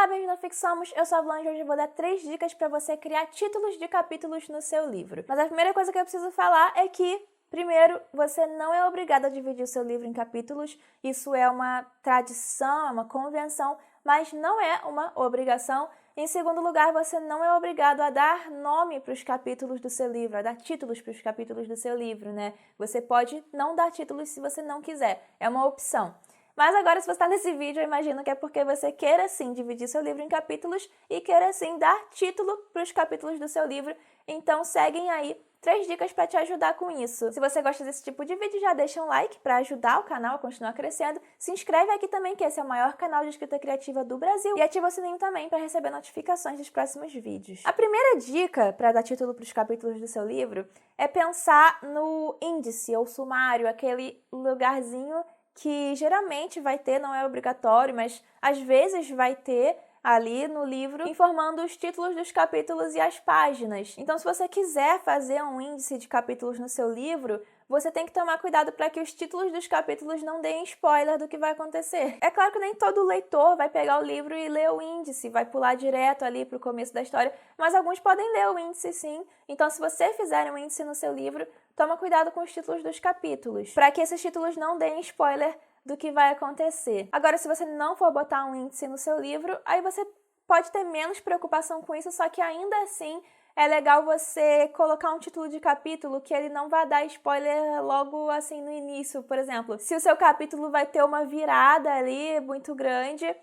bem-vindo ao Fixamos, eu sou a Blanche e hoje eu vou dar 3 dicas para você criar títulos de capítulos no seu livro. Mas a primeira coisa que eu preciso falar é que, primeiro, você não é obrigado a dividir o seu livro em capítulos, isso é uma tradição, é uma convenção, mas não é uma obrigação. Em segundo lugar, você não é obrigado a dar nome para os capítulos do seu livro, a dar títulos para os capítulos do seu livro, né? Você pode não dar títulos se você não quiser, é uma opção. Mas agora, se você está nesse vídeo, eu imagino que é porque você queira sim dividir seu livro em capítulos e queira sim dar título para os capítulos do seu livro. Então seguem aí 3 dicas para te ajudar com isso. Se você gosta desse tipo de vídeo, já deixa um like para ajudar o canal a continuar crescendo. Se inscreve aqui também, que esse é o maior canal de escrita criativa do Brasil. E ativa o sininho também para receber notificações dos próximos vídeos. A primeira dica para dar título para os capítulos do seu livro é pensar no índice ou sumário, aquele lugarzinho que geralmente vai ter, não é obrigatório, mas às vezes vai ter ali no livro, informando os títulos dos capítulos e as páginas. Então, se você quiser fazer um índice de capítulos no seu livro, você tem que tomar cuidado para que os títulos dos capítulos não deem spoiler do que vai acontecer. É claro que nem todo leitor vai pegar o livro e ler o índice, vai pular direto ali para o começo da história, mas alguns podem ler o índice sim. Então, se você fizer um índice no seu livro, toma cuidado com os títulos dos capítulos, para que esses títulos não deem spoiler do que vai acontecer. Agora, se você não for botar um índice no seu livro, aí você pode ter menos preocupação com isso, só que ainda assim é legal você colocar um título de capítulo que ele não vai dar spoiler logo assim no início. Por exemplo, se o seu capítulo vai ter uma virada ali muito grande,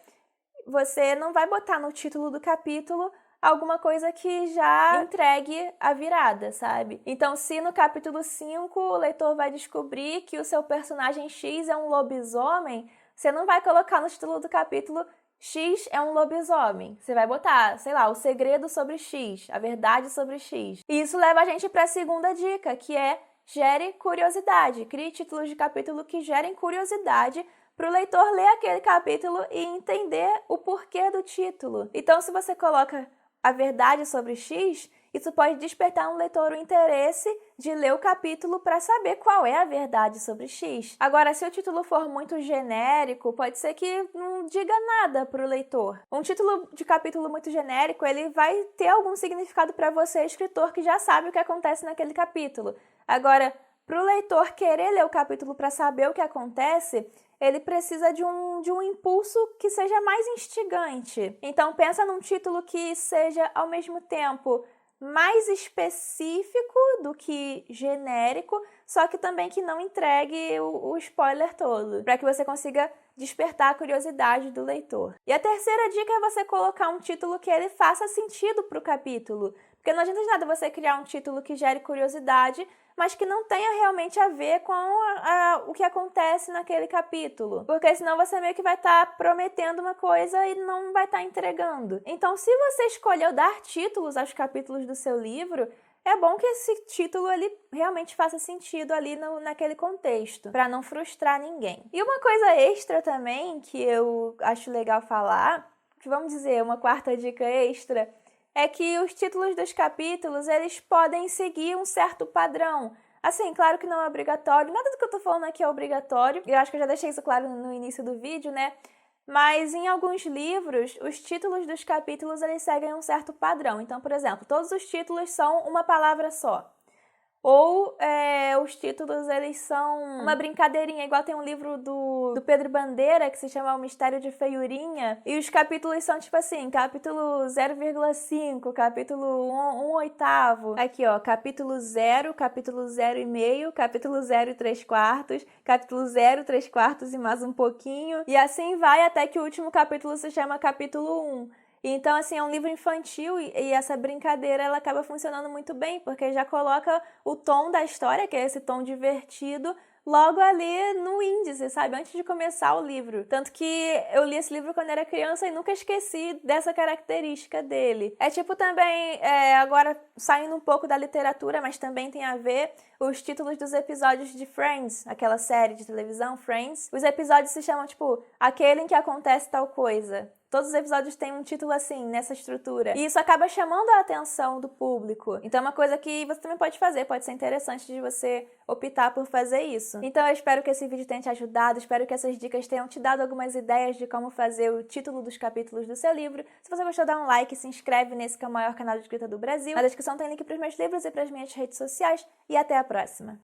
você não vai botar no título do capítulo alguma coisa que já entregue a virada, sabe? Então, se no capítulo 5 o leitor vai descobrir que o seu personagem X é um lobisomem, você não vai colocar no título do capítulo X é um lobisomem. Você vai botar, sei lá, o segredo sobre X, a verdade sobre X. E isso leva a gente para a segunda dica, que é gere curiosidade. Crie títulos de capítulo que gerem curiosidade para o leitor ler aquele capítulo e entender o porquê do título. Então, se você coloca a verdade sobre X, isso pode despertar no leitor o interesse de ler o capítulo para saber qual é a verdade sobre X. Agora, se o título for muito genérico, pode ser que não diga nada para o leitor. Um título de capítulo muito genérico, ele vai ter algum significado para você, escritor, que já sabe o que acontece naquele capítulo. Agora, para o leitor querer ler o capítulo para saber o que acontece, ele precisa de um impulso que seja mais instigante. Então, pensa num título que seja, ao mesmo tempo, mais específico do que genérico, só que também que não entregue o spoiler todo, para que você consiga despertar a curiosidade do leitor. E a terceira dica é você colocar um título que ele faça sentido para o capítulo, porque não adianta de nada você criar um título que gere curiosidade, mas que não tenha realmente a ver com o que acontece naquele capítulo. Porque senão você meio que vai estar prometendo uma coisa e não vai estar entregando. Então, se você escolheu dar títulos aos capítulos do seu livro, é bom que esse título ele realmente faça sentido ali naquele contexto, para não frustrar ninguém. E uma coisa extra também que eu acho legal falar, que vamos dizer, uma quarta dica extra, é que os títulos dos capítulos, eles podem seguir um certo padrão. Assim, claro que não é obrigatório, nada do que eu tô falando aqui é obrigatório, eu acho que eu já deixei isso claro no início do vídeo, né? Mas em alguns livros, os títulos dos capítulos, eles seguem um certo padrão. Então, por exemplo, todos os títulos são uma palavra só. Ou os títulos, eles são uma brincadeirinha, igual tem um livro do Pedro Bandeira, que se chama O Mistério de Feiurinha, e os capítulos são tipo assim, capítulo 0,5, capítulo 1/8, aqui ó, capítulo 0, capítulo 0,5, capítulo 0,3/4, capítulo 0,3/4 e mais um pouquinho, e assim vai até que o último capítulo se chama capítulo 1. Então, assim, é um livro infantil e essa brincadeira ela acaba funcionando muito bem, porque já coloca o tom da história, que é esse tom divertido, logo ali no índice, sabe? Antes de começar o livro. Tanto que eu li esse livro quando era criança e nunca esqueci dessa característica dele. É tipo também, agora saindo um pouco da literatura, mas também tem a ver os títulos dos episódios de Friends, aquela série de televisão, Friends. Os episódios se chamam, tipo, aquele em que acontece tal coisa. Todos os episódios têm um título assim, nessa estrutura. E isso acaba chamando a atenção do público. Então é uma coisa que você também pode fazer, pode ser interessante de você optar por fazer isso. Então eu espero que esse vídeo tenha te ajudado, espero que essas dicas tenham te dado algumas ideias de como fazer o título dos capítulos do seu livro. Se você gostou, dá um like, se inscreve nesse que é o maior canal de escrita do Brasil. Na descrição tem link para os meus livros e para as minhas redes sociais. E até a próxima!